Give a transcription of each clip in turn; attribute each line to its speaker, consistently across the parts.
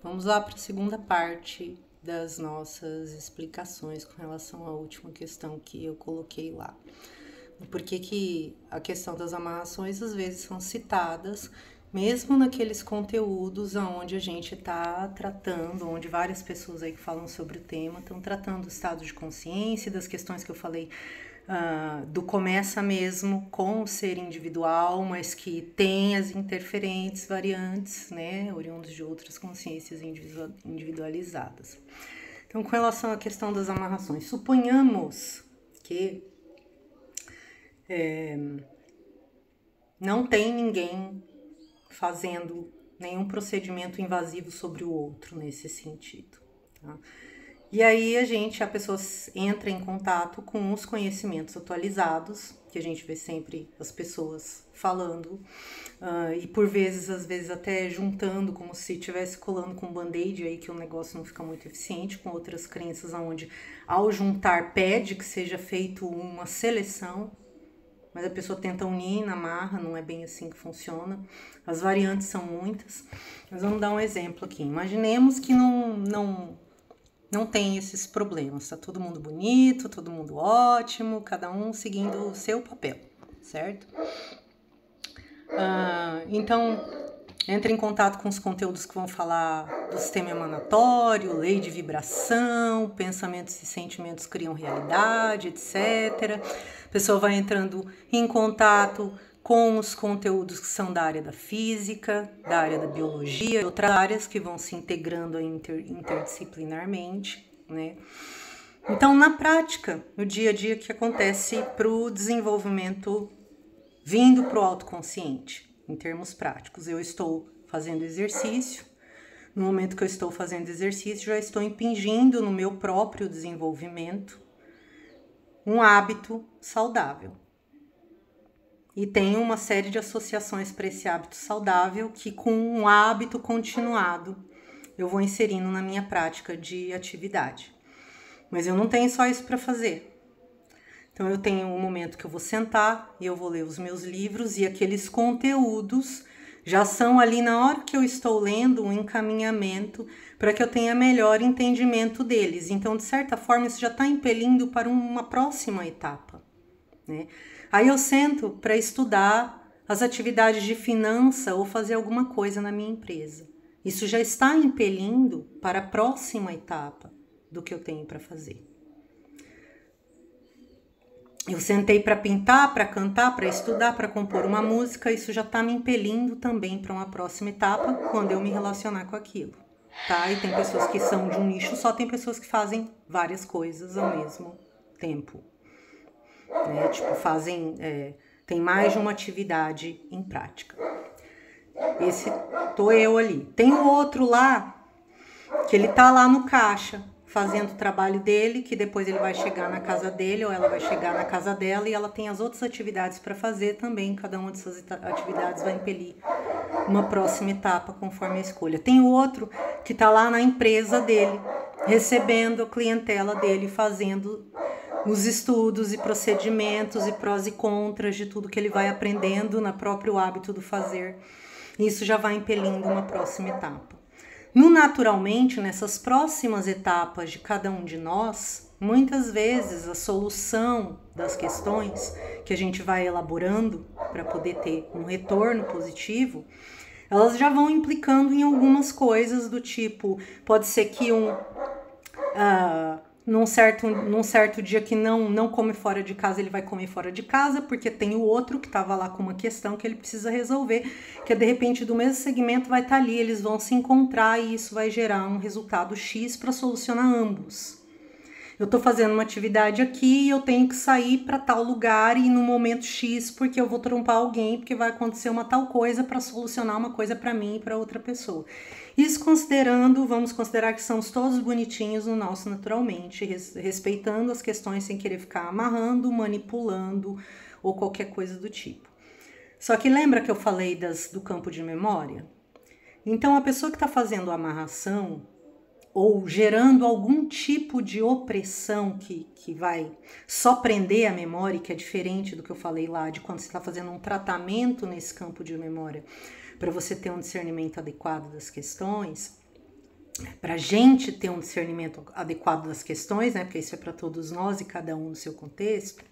Speaker 1: Vamos lá para a segunda parte das nossas explicações com relação à última questão que eu coloquei lá. Por que a questão das amarrações às vezes são citadas, mesmo naqueles conteúdos onde a gente está tratando, onde várias pessoas aí que falam sobre o tema estão tratando do estado de consciência, das questões que eu falei, do começa mesmo com o ser individual, mas que tem as interferentes variantes, né, oriundos de outras consciências individualizadas. Então, com relação à questão das amarrações, suponhamos que não tem ninguém fazendo nenhum procedimento invasivo sobre o outro nesse sentido, tá? E aí a pessoa entra em contato com os conhecimentos atualizados, que a gente vê sempre as pessoas falando, e por vezes, às vezes até juntando, como se estivesse colando com band-aid aí, que o negócio não fica muito eficiente, com outras crenças onde ao juntar pede que seja feito uma seleção, mas a pessoa tenta unir na marra, não é bem assim que funciona. As variantes são muitas, mas vamos dar um exemplo aqui. Imaginemos que não tem esses problemas, tá todo mundo bonito, todo mundo ótimo, cada um seguindo o seu papel, certo? Então, entre em contato com os conteúdos que vão falar do sistema emanatório, lei de vibração, pensamentos e sentimentos criam realidade, etc. A pessoa vai entrando em contato com os conteúdos que são da área da física, da área da biologia, outras áreas que vão se integrando interdisciplinarmente, né? Então, na prática, no dia a dia, o que acontece para o desenvolvimento vindo para o autoconsciente, em termos práticos? Eu estou fazendo exercício, no momento que eu estou fazendo exercício, já estou impingindo no meu próprio desenvolvimento um hábito saudável. E tem uma série de associações para esse hábito saudável que, com um hábito continuado, eu vou inserindo na minha prática de atividade. Mas eu não tenho só isso para fazer. Então, eu tenho um momento que eu vou sentar e eu vou ler os meus livros, e aqueles conteúdos já são ali, na hora que eu estou lendo, um encaminhamento para que eu tenha melhor entendimento deles. Então, de certa forma, isso já está impelindo para uma próxima etapa, né? Aí eu sento para estudar as atividades de finança ou fazer alguma coisa na minha empresa. Isso já está impelindo para a próxima etapa do que eu tenho para fazer. Eu sentei para pintar, para cantar, para estudar, para compor uma música, isso já está me impelindo também para uma próxima etapa quando eu me relacionar com aquilo, tá? E tem pessoas que são de um nicho só, tem pessoas que fazem várias coisas ao mesmo tempo, né? Tipo, tem mais de uma atividade em prática. Esse tô eu ali. Tem o outro lá, que ele tá lá no caixa, fazendo o trabalho dele, que depois ele vai chegar na casa dele, ou ela vai chegar na casa dela, e ela tem as outras atividades para fazer também. Cada uma dessas atividades vai impelir uma próxima etapa conforme a escolha. Tem o outro que tá lá na empresa dele, recebendo a clientela dele, fazendo os estudos e procedimentos e prós e contras de tudo que ele vai aprendendo no próprio hábito do fazer. Isso já vai impelindo uma próxima etapa. Naturalmente, nessas próximas etapas de cada um de nós, muitas vezes a solução das questões que a gente vai elaborando para poder ter um retorno positivo, elas já vão implicando em algumas coisas do tipo, pode ser que num certo dia que não come fora de casa, ele vai comer fora de casa, porque tem o outro que estava lá com uma questão que ele precisa resolver, que de repente do mesmo segmento vai estar ali, eles vão se encontrar e isso vai gerar um resultado X para solucionar ambos. Eu estou fazendo uma atividade aqui e eu tenho que sair para tal lugar e no momento X, porque eu vou trompar alguém, porque vai acontecer uma tal coisa para solucionar uma coisa para mim e para outra pessoa. Isso vamos considerar que somos todos bonitinhos no nosso naturalmente, respeitando as questões sem querer ficar amarrando, manipulando ou qualquer coisa do tipo. Só que lembra que eu falei do campo de memória? Então, a pessoa que está fazendo a amarração ou gerando algum tipo de opressão que vai só prender a memória, que é diferente do que eu falei lá, de quando você está fazendo um tratamento nesse campo de memória, para você ter um discernimento adequado das questões, para a gente ter um discernimento adequado das questões, né? Porque isso é para todos nós e cada um no seu contexto.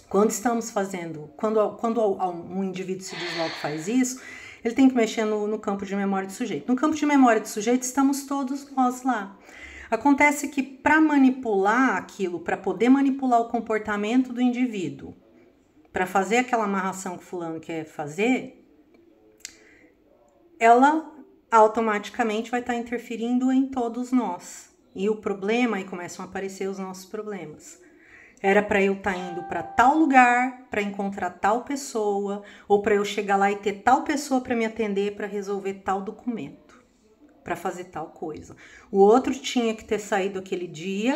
Speaker 1: Quando estamos fazendo, quando um indivíduo se desloca e faz isso, ele tem que mexer no campo de memória do sujeito. No campo de memória do sujeito, estamos todos nós lá. Acontece que para manipular aquilo, para poder manipular o comportamento do indivíduo, para fazer aquela amarração que o fulano quer fazer, ela automaticamente vai estar interferindo em todos nós. E o problema, aí começam a aparecer os nossos problemas. Era para eu estar indo para tal lugar, para encontrar tal pessoa, ou para eu chegar lá e ter tal pessoa para me atender, para resolver tal documento, para fazer tal coisa. O outro tinha que ter saído aquele dia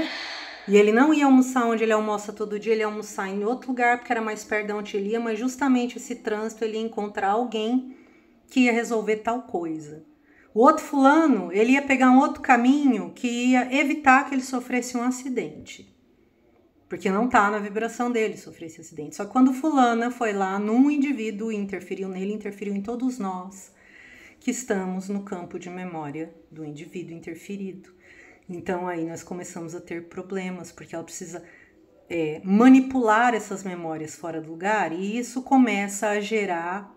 Speaker 1: e ele não ia almoçar onde ele almoça todo dia, ele ia almoçar em outro lugar porque era mais perto de onde ele ia, mas justamente esse trânsito ele ia encontrar alguém que ia resolver tal coisa. O outro fulano, ele ia pegar um outro caminho que ia evitar que ele sofresse um acidente. Porque não está na vibração dele sofrer esse acidente. Só que quando fulana foi lá num indivíduo e interferiu nele, interferiu em todos nós que estamos no campo de memória do indivíduo interferido. Então aí nós começamos a ter problemas, porque ela precisa manipular essas memórias fora do lugar, e isso começa a gerar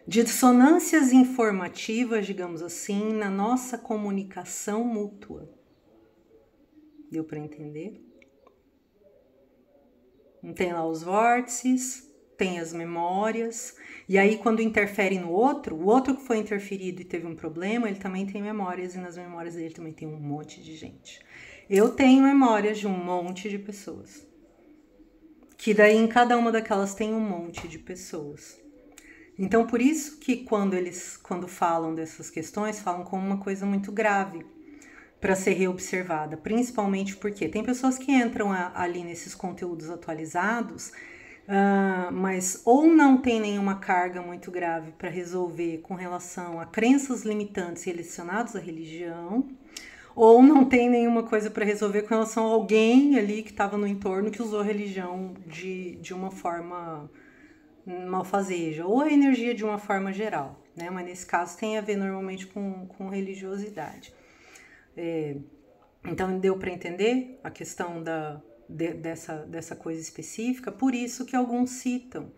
Speaker 1: dissonâncias informativas, digamos assim, na nossa comunicação mútua. Deu para entender? Tem lá os vórtices, tem as memórias, e aí quando interfere no outro, o outro que foi interferido e teve um problema, ele também tem memórias, e nas memórias dele também tem um monte de gente. Eu tenho memórias de um monte de pessoas, que daí em cada uma daquelas tem um monte de pessoas. Então por isso que quando falam dessas questões, falam como uma coisa muito grave, para ser reobservada, principalmente porque tem pessoas que entram ali nesses conteúdos atualizados, mas ou não tem nenhuma carga muito grave para resolver com relação a crenças limitantes relacionadas à religião, ou não tem nenhuma coisa para resolver com relação a alguém ali que estava no entorno que usou a religião de uma forma malfazeja, ou a energia de uma forma geral, né? Mas nesse caso tem a ver normalmente com religiosidade. Então deu para entender a questão dessa coisa específica, por isso que alguns citam,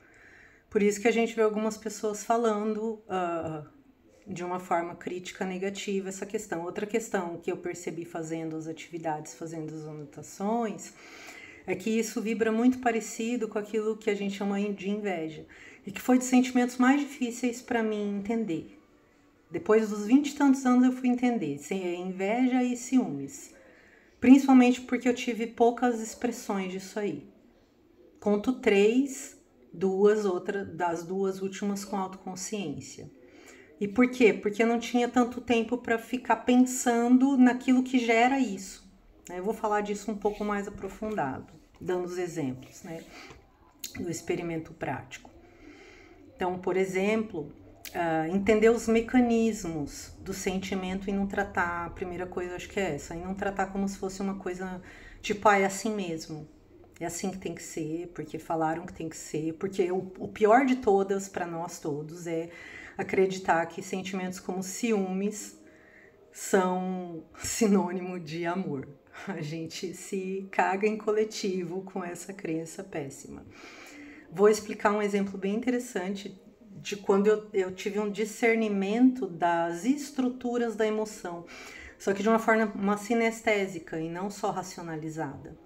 Speaker 1: por isso que a gente vê algumas pessoas falando de uma forma crítica negativa essa questão. Outra questão que eu percebi fazendo as atividades, fazendo as anotações, é que isso vibra muito parecido com aquilo que a gente chama de inveja, e que foi dos sentimentos mais difíceis para mim entender. Depois dos 20 e tantos anos eu fui entender inveja e ciúmes. Principalmente porque eu tive poucas expressões disso aí. Conto 3, das duas últimas com autoconsciência. E por quê? Porque eu não tinha tanto tempo para ficar pensando naquilo que gera isso. Eu vou falar disso um pouco mais aprofundado, dando os exemplos, né, do experimento prático. Então, por exemplo, entender os mecanismos do sentimento e não tratar, a primeira coisa acho que é essa, e não tratar como se fosse uma coisa tipo, é assim mesmo, é assim que tem que ser, porque falaram que tem que ser, porque o pior de todas para nós todos é acreditar que sentimentos como ciúmes são sinônimo de amor. A gente se caga em coletivo com essa crença péssima. Vou explicar um exemplo bem interessante de quando eu tive um discernimento das estruturas da emoção, só que de uma forma sinestésica e não só racionalizada,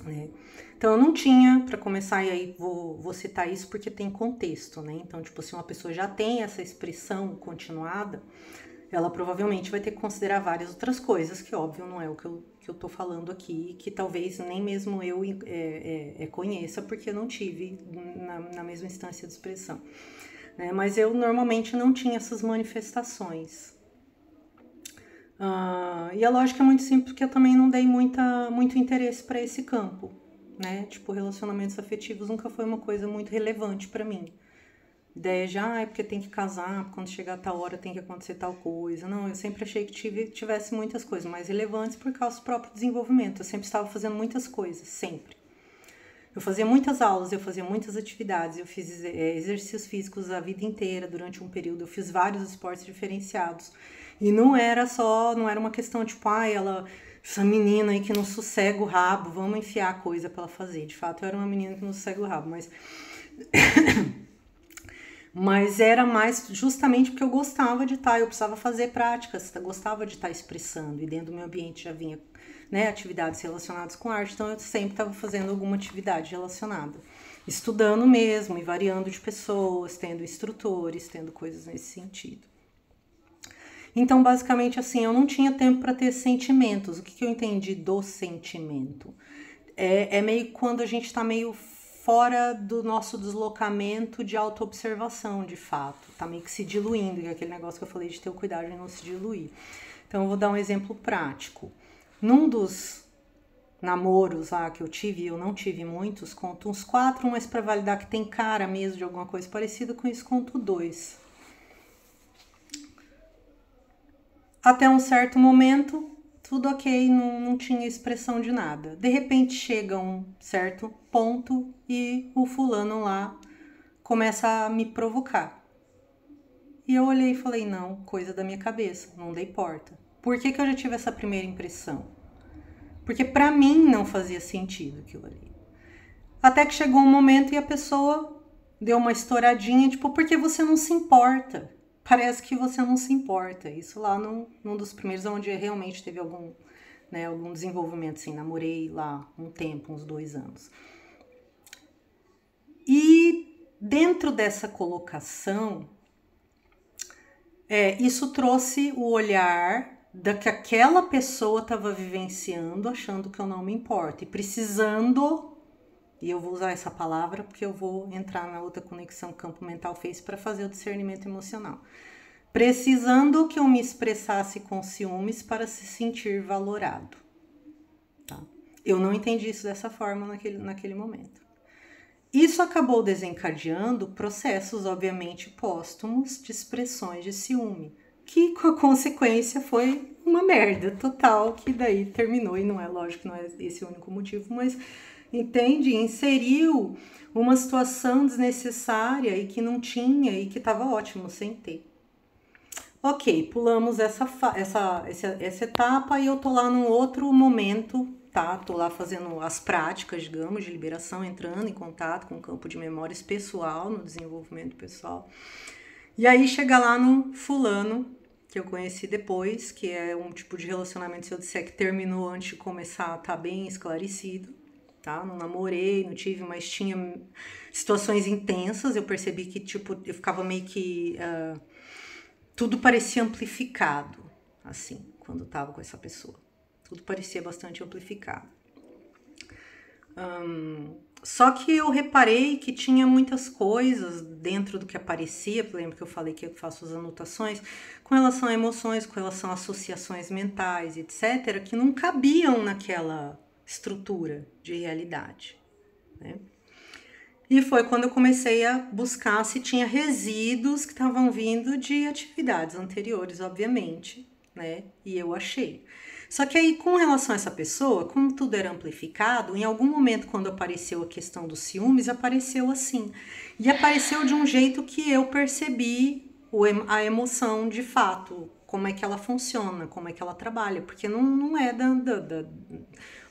Speaker 1: né? Então eu não tinha, para começar, e aí vou citar isso porque tem contexto, né? Então, tipo, se uma pessoa já tem essa expressão continuada, ela provavelmente vai ter que considerar várias outras coisas, que óbvio não é o que eu tô falando aqui, que talvez nem mesmo eu conheça, porque eu não tive na mesma instância de expressão, né? Mas eu normalmente não tinha essas manifestações. E a lógica é muito simples, porque eu também não dei muito interesse para esse campo, né? Tipo, relacionamentos afetivos nunca foi uma coisa muito relevante para mim. Ideia de, é porque tem que casar, quando chegar a tal hora tem que acontecer tal coisa. Não, eu sempre achei que tivesse muitas coisas mais relevantes por causa do próprio desenvolvimento. Eu sempre estava fazendo muitas coisas, sempre. Eu fazia muitas aulas, eu fazia muitas atividades, eu fiz exercícios físicos a vida inteira, durante um período, eu fiz vários esportes diferenciados. E não era uma questão tipo, essa menina aí que não sossega o rabo, vamos enfiar coisa pra ela fazer. De fato, eu era uma menina que não sossega o rabo, mas era mais justamente porque eu gostava de estar, eu precisava fazer práticas, gostava de estar expressando, e dentro do meu ambiente já vinha, né, atividades relacionadas com arte, então eu sempre estava fazendo alguma atividade relacionada, estudando mesmo, e variando de pessoas, tendo instrutores, tendo coisas nesse sentido. Então, basicamente, assim, eu não tinha tempo para ter sentimentos. O que eu entendi do sentimento? É meio quando a gente está meio fora do nosso deslocamento de autoobservação, de fato. Tá meio que se diluindo, que é aquele negócio que eu falei de ter o cuidado de não se diluir. Então, eu vou dar um exemplo prático. Num dos namoros lá que eu tive, eu não tive muitos, conto uns 4, mas para validar que tem cara mesmo de alguma coisa parecida com isso, conto 2. Até um certo momento, tudo ok, não tinha expressão de nada. De repente chega um certo ponto e o fulano lá começa a me provocar. E eu olhei e falei, não, coisa da minha cabeça, não dei porta. Por que eu já tive essa primeira impressão? Porque pra mim não fazia sentido aquilo ali. Até que chegou um momento e a pessoa deu uma estouradinha, tipo, por que você não se importa? Parece que você não se importa. Isso lá num dos primeiros, onde realmente teve algum desenvolvimento, assim, namorei lá um tempo, uns 2 anos. E dentro dessa colocação, isso trouxe o olhar da que aquela pessoa estava vivenciando, achando que eu não me importo, e precisando, e eu vou usar essa palavra porque eu vou entrar na outra conexão que o campo mental fez para fazer o discernimento emocional. Precisando que eu me expressasse com ciúmes para se sentir valorado. Tá? Eu não entendi isso dessa forma naquele momento. Isso acabou desencadeando processos, obviamente, póstumos de expressões de ciúme, que com a consequência foi uma merda total, que daí terminou, e não é lógico que não é esse o único motivo, mas entende? Inseriu uma situação desnecessária e que não tinha e que estava ótimo sem ter. Ok, pulamos essa etapa e eu tô lá num outro momento, tá? Tô lá fazendo as práticas, digamos, de liberação, entrando em contato com o campo de memórias pessoal, no desenvolvimento pessoal. E aí chega lá num fulano, que eu conheci depois, que é um tipo de relacionamento, se eu disser que terminou antes de começar, tá bem esclarecido, tá? Não namorei, não tive, mas tinha situações intensas, eu percebi que, tipo, eu ficava meio que... tudo parecia amplificado, assim, quando eu tava com essa pessoa. Tudo parecia bastante amplificado. Só que eu reparei que tinha muitas coisas dentro do que aparecia, lembra que eu falei que eu faço as anotações, com relação a emoções, com relação a associações mentais, etc., que não cabiam naquela estrutura de realidade, né? E foi quando eu comecei a buscar se tinha resíduos que estavam vindo de atividades anteriores, obviamente, né? E eu achei. Só que aí, com relação a essa pessoa, como tudo era amplificado, em algum momento, quando apareceu a questão dos ciúmes, apareceu assim. E apareceu de um jeito que eu percebi a emoção de fato, como é que ela funciona, como é que ela trabalha, porque não é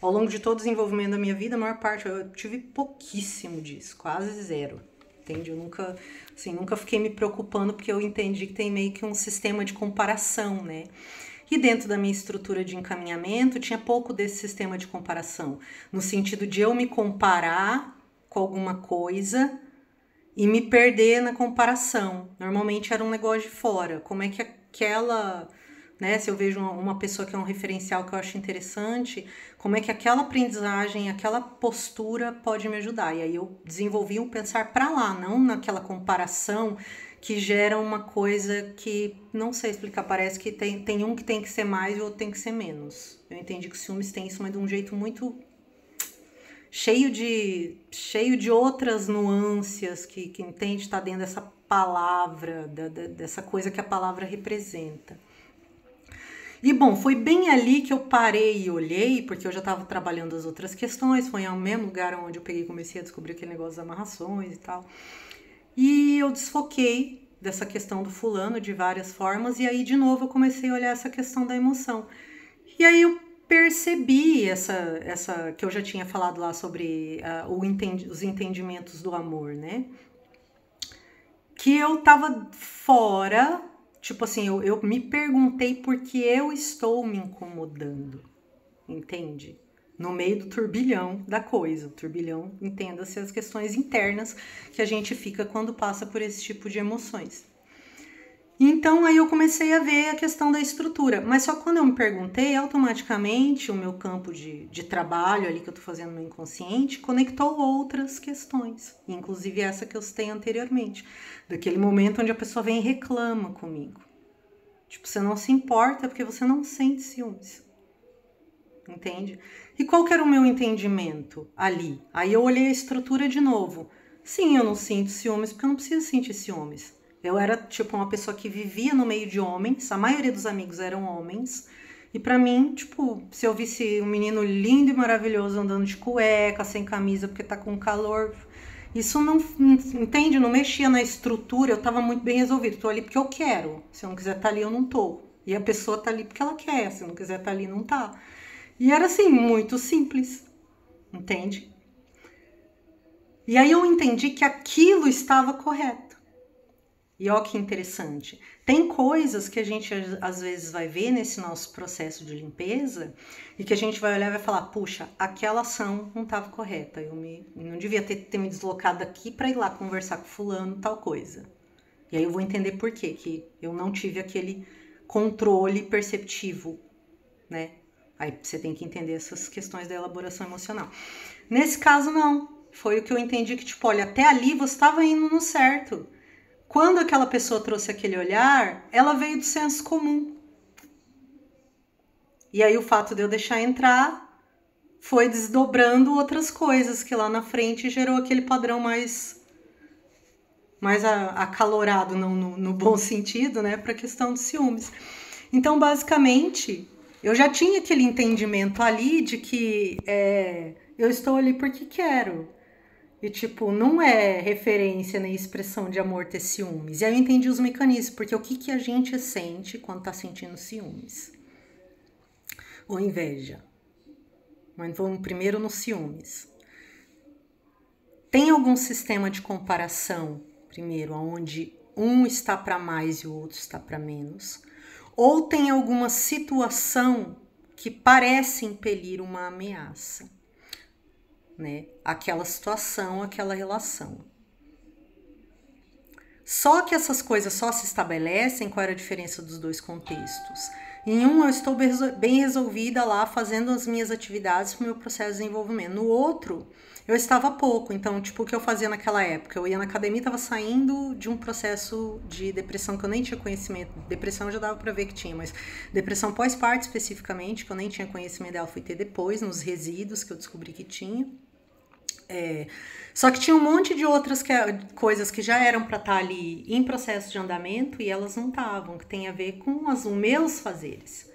Speaker 1: ao longo de todo o desenvolvimento da minha vida, a maior parte, eu tive pouquíssimo disso, quase zero, entende? Eu nunca fiquei me preocupando, porque eu entendi que tem meio que um sistema de comparação, né? E dentro da minha estrutura de encaminhamento, tinha pouco desse sistema de comparação, no sentido de eu me comparar com alguma coisa e me perder na comparação. Normalmente era um negócio de fora, como é que aquela... né, se eu vejo uma pessoa que é um referencial que eu acho interessante, como é que aquela aprendizagem, aquela postura pode me ajudar. E aí eu desenvolvi um pensar para lá, não naquela comparação que gera uma coisa que, não sei explicar, parece que tem um que tem que ser mais e o outro tem que ser menos. Eu entendi que o ciúmes tem isso, mas de um jeito muito cheio de outras nuances que entende estar dentro dessa palavra, dessa coisa que a palavra representa. E bom, foi bem ali que eu parei e olhei, porque eu já estava trabalhando as outras questões, foi ao mesmo lugar onde eu peguei e comecei a descobrir aquele negócio das amarrações e tal. E eu desfoquei dessa questão do fulano de várias formas, e aí de novo eu comecei a olhar essa questão da emoção. E aí eu percebi essa que eu já tinha falado lá sobre os entendimentos do amor, né? Que eu tava fora, tipo assim, eu me perguntei por que eu estou me incomodando, entende? No meio do turbilhão da coisa. O turbilhão, entenda-se as questões internas que a gente fica quando passa por esse tipo de emoções. Então aí eu comecei a ver a questão da estrutura, mas só quando eu me perguntei, automaticamente o meu campo de trabalho ali que eu tô fazendo no inconsciente conectou outras questões, inclusive essa que eu citei anteriormente, daquele momento onde a pessoa vem e reclama comigo. Tipo, você não se importa porque você não sente ciúmes. Entende? E qual que era o meu entendimento ali? Aí eu olhei a estrutura de novo. Sim, eu não sinto ciúmes porque eu não preciso sentir ciúmes. Eu era tipo uma pessoa que vivia no meio de homens, a maioria dos amigos eram homens. E pra mim, tipo, se eu visse um menino lindo e maravilhoso andando de cueca, sem camisa porque tá com calor, isso não, entende? Não mexia na estrutura, eu tava muito bem resolvido. Tô ali porque eu quero. Se eu não quiser estar ali, eu não tô. E a pessoa tá ali porque ela quer. Se não quiser estar ali, não tá. E era assim, muito simples, entende? E aí eu entendi que aquilo estava correto. E ó que interessante. Tem coisas que a gente às vezes vai ver nesse nosso processo de limpeza e que a gente vai olhar e vai falar, puxa, aquela ação não estava correta. Eu não devia ter me deslocado aqui para ir lá conversar com fulano, tal coisa. E aí eu vou entender por quê, que eu não tive aquele controle perceptivo, né? Aí você tem que entender essas questões da elaboração emocional. Nesse caso, não. Foi o que eu entendi que, tipo, olha, até ali você estava indo no certo. Quando aquela pessoa trouxe aquele olhar, ela veio do senso comum. E aí o fato de eu deixar entrar foi desdobrando outras coisas que lá na frente gerou aquele padrão mais acalorado, não no bom sentido, né, para a questão dos ciúmes. Então, basicamente, eu já tinha aquele entendimento ali de que eu estou ali porque quero. E, tipo, não é referência nem expressão de amor ter ciúmes. E aí eu entendi os mecanismos, porque o que a gente sente quando tá sentindo ciúmes? Ou inveja. Mas vamos primeiro nos ciúmes. Tem algum sistema de comparação, primeiro, onde um está para mais e o outro está para menos? Ou tem alguma situação que parece impelir uma ameaça, né? Aquela situação, aquela relação. Só que essas coisas só se estabelecem, qual era a diferença dos dois contextos? Em um, eu estou bem resolvida lá, fazendo as minhas atividades para o meu processo de desenvolvimento. No outro, eu estava pouco. Então, tipo, o que eu fazia naquela época? Eu ia na academia e estava saindo de um processo de depressão que eu nem tinha conhecimento. Depressão já dava para ver que tinha, mas depressão pós-parto especificamente, que eu nem tinha conhecimento dela, fui ter depois, nos resíduos que eu descobri que tinha. Só que tinha um monte de outras coisas que já eram para estar ali em processo de andamento e elas não estavam, que tem a ver com os meus fazeres.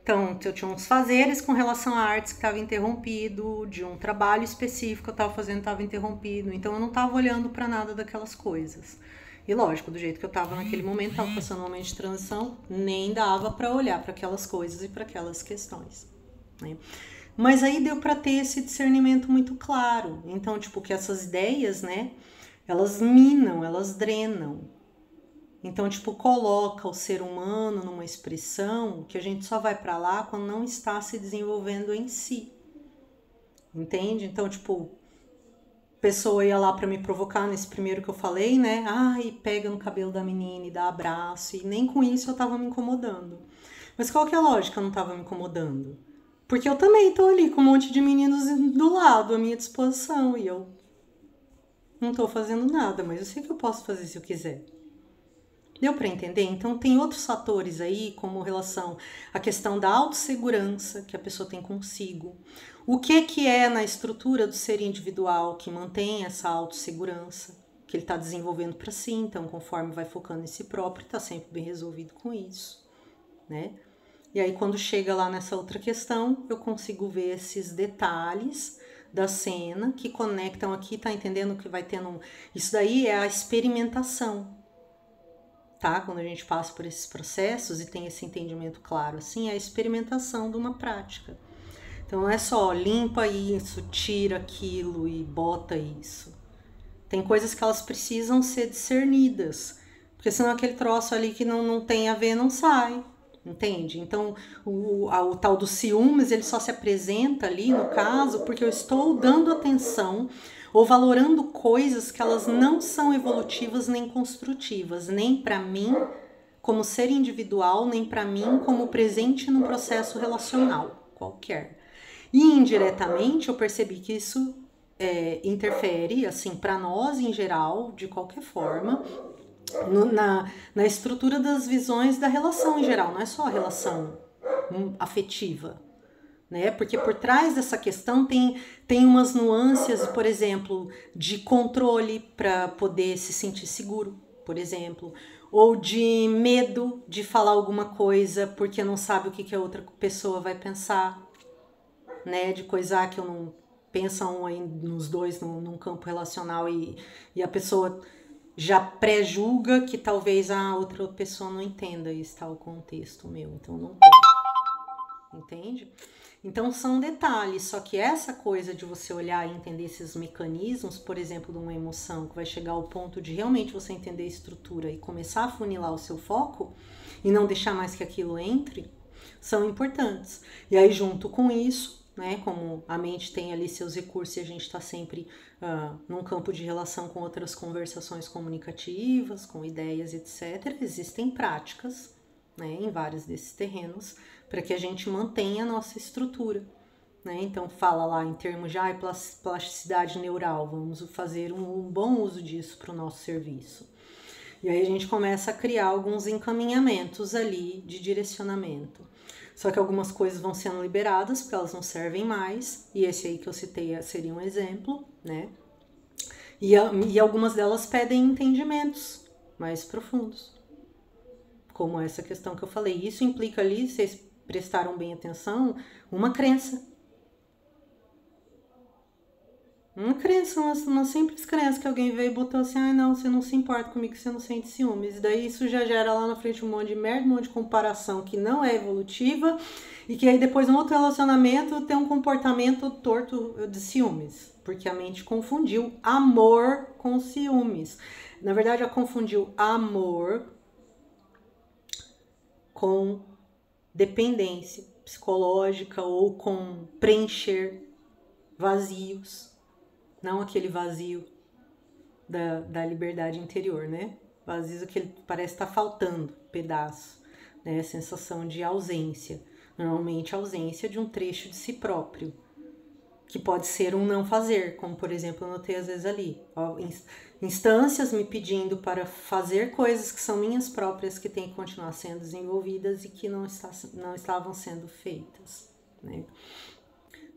Speaker 1: Então, eu tinha uns fazeres com relação a artes que estava interrompido, de um trabalho específico que eu estava fazendo estava interrompido, então eu não estava olhando para nada daquelas coisas. E lógico, do jeito que eu estava naquele momento, estava passando um momento de transição, nem dava para olhar para aquelas coisas e para aquelas questões, né? Mas aí deu para ter esse discernimento muito claro. Então, tipo, que essas ideias, né, elas minam, elas drenam. Então, tipo, coloca o ser humano numa expressão que a gente só vai para lá quando não está se desenvolvendo em si. Entende? Então, tipo, pessoa ia lá para me provocar nesse primeiro que eu falei, né? Ai, pega no cabelo da menina e dá abraço. E nem com isso eu tava me incomodando. Mas qual que é a lógica? Eu não tava me incomodando. Porque eu também tô ali com um monte de meninos do lado, à minha disposição. E eu não tô fazendo nada, mas eu sei que eu posso fazer se eu quiser. Deu para entender? Então tem outros fatores aí, como relação à questão da autossegurança que a pessoa tem consigo. O que é na estrutura do ser individual que mantém essa autossegurança, que ele está desenvolvendo para si, então conforme vai focando em si próprio, está sempre bem resolvido com isso, né? E aí, quando chega lá nessa outra questão, eu consigo ver esses detalhes da cena que conectam aqui, tá entendendo que vai tendo... Isso daí é a experimentação, tá? Quando a gente passa por esses processos e tem esse entendimento claro, assim, é a experimentação de uma prática. Então, não é só limpa isso, tira aquilo e bota isso. Tem coisas que elas precisam ser discernidas, porque senão aquele troço ali que não tem a ver não sai. Entende? Então, o tal do ciúmes, ele só se apresenta ali, no caso, porque eu estou dando atenção ou valorando coisas que elas não são evolutivas nem construtivas, nem para mim como ser individual, nem para mim como presente no processo relacional qualquer. E indiretamente eu percebi que isso interfere, assim, para nós em geral, de qualquer forma, na estrutura das visões da relação em geral, não é só a relação afetiva, né? Porque por trás dessa questão tem umas nuances, por exemplo, de controle para poder se sentir seguro, por exemplo, ou de medo de falar alguma coisa porque não sabe o que a outra pessoa vai pensar, né? De coisar que eu não pensam aí nos dois num campo relacional e a pessoa já pré-julga que talvez a outra pessoa não entenda esse tal contexto meu, então não pode, entende? Então são detalhes, só que essa coisa de você olhar e entender esses mecanismos, por exemplo, de uma emoção que vai chegar ao ponto de realmente você entender a estrutura e começar a funilar o seu foco e não deixar mais que aquilo entre, são importantes. E aí junto com isso, né, como a mente tem ali seus recursos e a gente está sempre num campo de relação com outras conversações comunicativas, com ideias, etc., existem práticas, né, em vários desses terrenos para que a gente mantenha a nossa estrutura. Né? Então fala lá em termos de plasticidade neural, vamos fazer um bom uso disso para o nosso serviço. E aí a gente começa a criar alguns encaminhamentos ali de direcionamento. Só que algumas coisas vão sendo liberadas porque elas não servem mais, e esse aí que eu citei seria um exemplo, né? E algumas delas pedem entendimentos mais profundos, como essa questão que eu falei. Isso implica ali, vocês prestaram bem atenção, uma crença. Uma crença, uma simples crença que alguém veio e botou assim, ah, não, você não se importa comigo, você não sente ciúmes. E daí isso já gera lá na frente um monte de merda, um monte de comparação que não é evolutiva e que aí depois no outro relacionamento tem um comportamento torto de ciúmes, porque a mente confundiu amor com ciúmes. Na verdade, ela confundiu amor com dependência psicológica ou com preencher vazios. Não aquele vazio da liberdade interior, né? Vazio que ele parece estar faltando pedaço, né? Sensação de ausência. Normalmente a ausência de um trecho de si próprio, que pode ser um não fazer, como por exemplo eu notei às vezes ali. Ó, instâncias me pedindo para fazer coisas que são minhas próprias, que têm que continuar sendo desenvolvidas e que não estavam sendo feitas, né?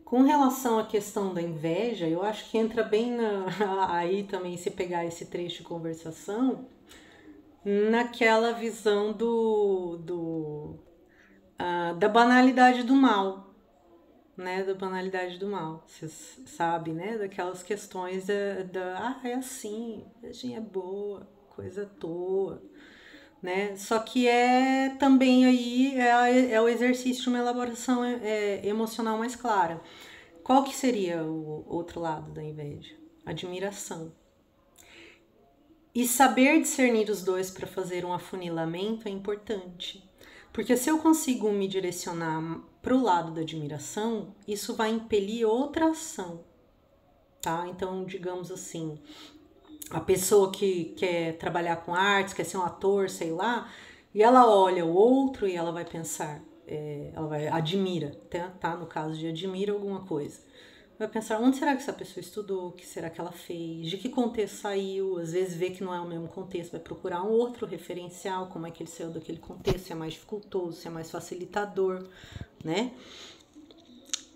Speaker 1: Com relação à questão da inveja, eu acho que entra bem aí também, se pegar esse trecho de conversação, naquela visão da banalidade do mal, né? Da banalidade do mal, vocês sabem, né? Daquelas questões é assim, a gente é boa, coisa à toa, né? Só que é também aí é o exercício de uma elaboração emocional mais clara. Qual que seria o outro lado da inveja? Admiração. E saber discernir os dois para fazer um afunilamento é importante. Porque se eu consigo me direcionar para o lado da admiração, isso vai impelir outra ação, tá? Então, digamos assim, a pessoa que quer trabalhar com artes, quer ser um ator, sei lá, e ela olha o outro e ela vai pensar, ela vai admira, tá? No caso de admira alguma coisa. Vai pensar, onde será que essa pessoa estudou? O que será que ela fez? De que contexto saiu? Às vezes vê que não é o mesmo contexto, vai procurar um outro referencial, como é que ele saiu daquele contexto, se é mais dificultoso, se é mais facilitador, né?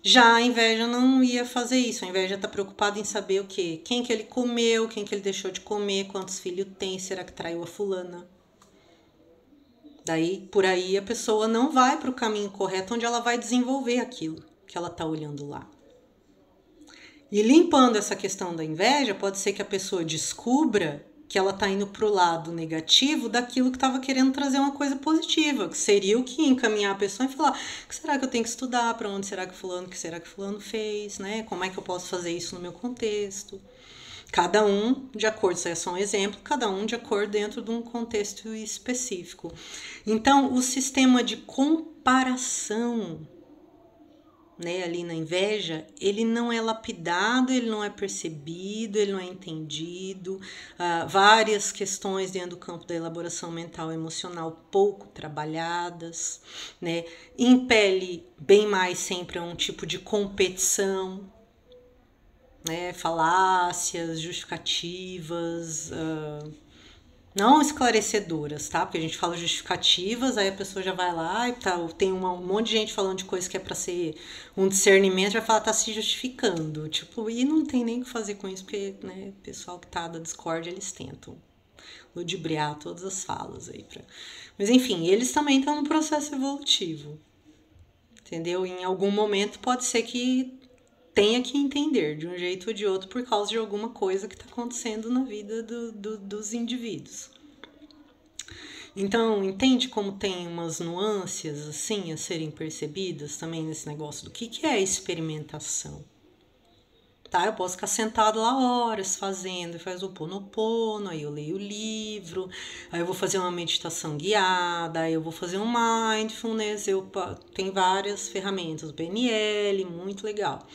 Speaker 1: Já a inveja não ia fazer isso. A inveja tá preocupada em saber o quê? Quem que ele comeu, quem que ele deixou de comer, quantos filhos tem, será que traiu a fulana? Daí, por aí, a pessoa não vai para o caminho correto, onde ela vai desenvolver aquilo que ela está olhando lá. E limpando essa questão da inveja, pode ser que a pessoa descubra que ela está indo para o lado negativo daquilo que estava querendo trazer uma coisa positiva, que seria o que encaminhar a pessoa e falar: o que será que eu tenho que estudar? Para onde será que fulano fez? Né? Como é que eu posso fazer isso no meu contexto? Cada um de acordo, isso é só um exemplo, cada um de acordo dentro de um contexto específico. Então, o sistema de comparação, né, ali na inveja, ele não é lapidado, ele não é percebido, ele não é entendido. Várias questões dentro do campo da elaboração mental e emocional pouco trabalhadas, né, impele bem mais sempre a um tipo de competição, né, falácias, justificativas, não esclarecedoras, tá? Porque a gente fala justificativas, aí a pessoa já vai lá e tá, tem um monte de gente falando de coisa que é pra ser um discernimento, vai falar, tá se justificando. Tipo, e não tem nem o que fazer com isso, porque, né, o pessoal que tá da Discord, eles tentam ludibriar todas as falas aí. Mas enfim, eles também estão no processo evolutivo, entendeu? Em algum momento pode ser que tenha que entender de um jeito ou de outro por causa de alguma coisa que está acontecendo na vida dos indivíduos. Então, entende como tem umas nuances assim a serem percebidas também nesse negócio do que é experimentação? Tá? Eu posso ficar sentado lá horas fazendo, faz o Ho'oponopono, aí eu leio o livro, aí eu vou fazer uma meditação guiada, aí eu vou fazer um mindfulness, tem várias ferramentas, o PNL, muito legal.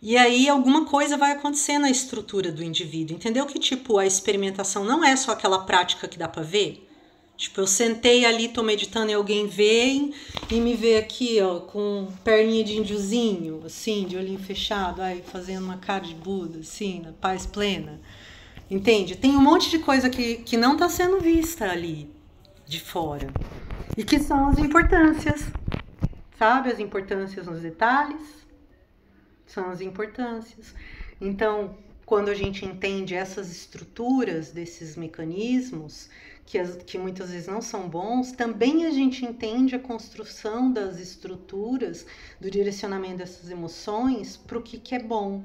Speaker 1: E aí alguma coisa vai acontecer na estrutura do indivíduo, entendeu? Que tipo, a experimentação não é só aquela prática que dá pra ver. Tipo, eu sentei ali, tô meditando e alguém vem e me vê aqui, ó, com perninha de índiozinho, assim, de olhinho fechado, aí fazendo uma cara de Buda, assim, na paz plena. Entende? Tem um monte de coisa que não tá sendo vista ali, de fora. E que são as importâncias, sabe? As importâncias nos detalhes, são as importâncias. Então, quando a gente entende essas estruturas desses mecanismos, que muitas vezes não são bons, também a gente entende a construção das estruturas do direcionamento dessas emoções para o que é bom,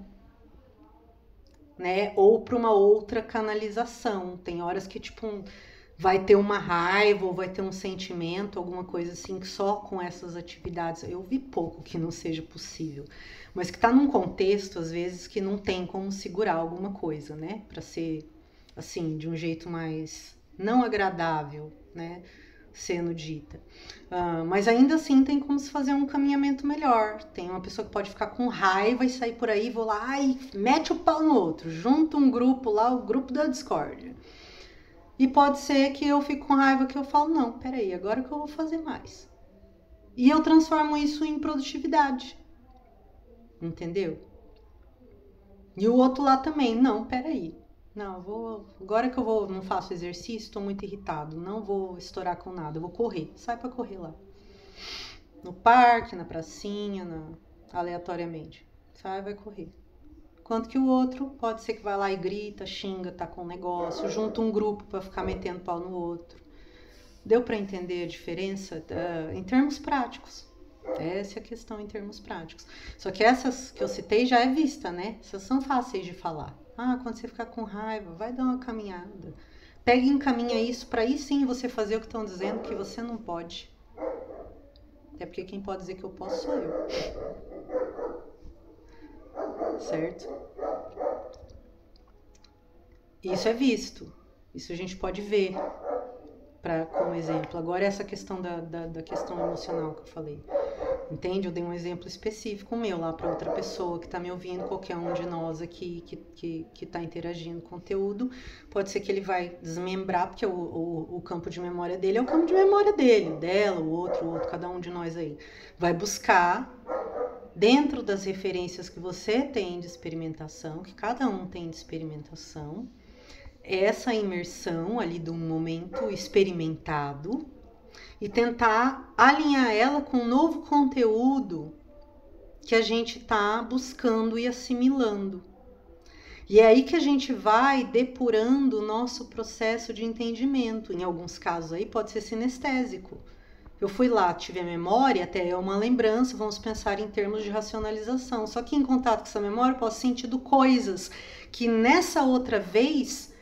Speaker 1: né? Ou para uma outra canalização. Tem horas que, tipo, vai ter uma raiva ou vai ter um sentimento, alguma coisa assim, que só com essas atividades, eu vi pouco que não seja possível, mas que está num contexto, às vezes, que não tem como segurar alguma coisa, né? Para ser, assim, de um jeito mais não agradável, né? Sendo dita. Mas ainda assim tem como se fazer um caminhamento melhor. Tem uma pessoa que pode ficar com raiva e sair por aí, vou lá e mete o pau no outro, junta um grupo lá, o grupo da discórdia. E pode ser que eu fique com raiva, que eu falo, não, peraí, agora que eu vou fazer mais. E eu transformo isso em produtividade. Entendeu? E o outro lá também, não, peraí. Não, agora que não faço exercício, estou muito irritado, não vou estourar com nada, eu vou correr. Sai pra correr lá. No parque, na pracinha, aleatoriamente. Sai, vai correr. Enquanto que o outro pode ser que vai lá e grita, xinga, tá com um negócio, junta um grupo para ficar metendo pau no outro. Deu para entender a diferença em termos práticos? Essa é a questão em termos práticos. Só que essas que eu citei já é vista, né? Essas são fáceis de falar. Quando você ficar com raiva, vai dar uma caminhada. Pega e encaminha isso para aí sim você fazer o que estão dizendo que você não pode. Até porque quem pode dizer que eu posso sou eu. Certo? Isso é visto. Isso a gente pode ver como exemplo. Agora essa questão da questão emocional que eu falei. Entende? Eu dei um exemplo específico meu lá para outra pessoa que está me ouvindo, qualquer um de nós aqui que está interagindo com o conteúdo. Pode ser que ele vai desmembrar, porque o campo de memória dele é o campo de memória dele, dela, o outro, cada um de nós aí. Vai buscar, dentro das referências que você tem de experimentação, que cada um tem de experimentação, essa imersão ali do momento experimentado, e tentar alinhar ela com um novo conteúdo que a gente está buscando e assimilando. E é aí que a gente vai depurando o nosso processo de entendimento. Em alguns casos aí pode ser sinestésico. Eu fui lá, tive a memória, até é uma lembrança, vamos pensar em termos de racionalização. Só que em contato com essa memória eu posso sentir coisas que nessa outra vez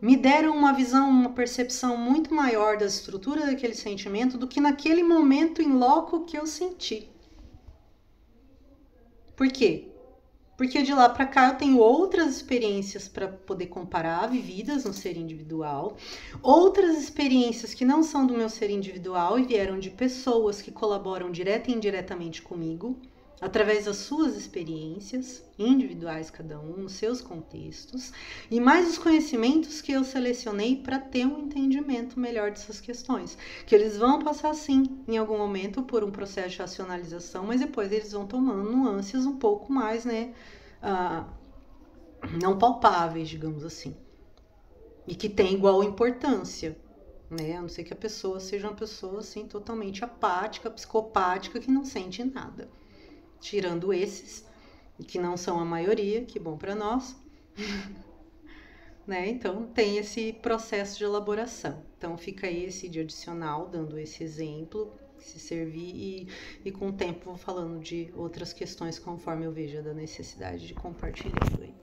Speaker 1: me deram uma visão, uma percepção muito maior da estrutura daquele sentimento do que naquele momento em loco que eu senti. Por quê? Porque de lá para cá eu tenho outras experiências para poder comparar, vividas no ser individual, outras experiências que não são do meu ser individual e vieram de pessoas que colaboram direta e indiretamente comigo, através das suas experiências individuais, cada um, nos seus contextos, e mais os conhecimentos que eu selecionei para ter um entendimento melhor dessas questões. Que eles vão passar, sim, em algum momento, por um processo de racionalização, mas depois eles vão tomando nuances um pouco mais, né, não palpáveis, digamos assim. E que tem igual importância, né? A não ser que a pessoa seja uma pessoa, assim, totalmente apática, psicopática, que não sente nada. Tirando esses, que não são a maioria, que bom para nós, né? Então tem esse processo de elaboração. Então fica aí esse de adicional, dando esse exemplo, se servir, e com o tempo vou falando de outras questões conforme eu veja da necessidade de compartilhar aí.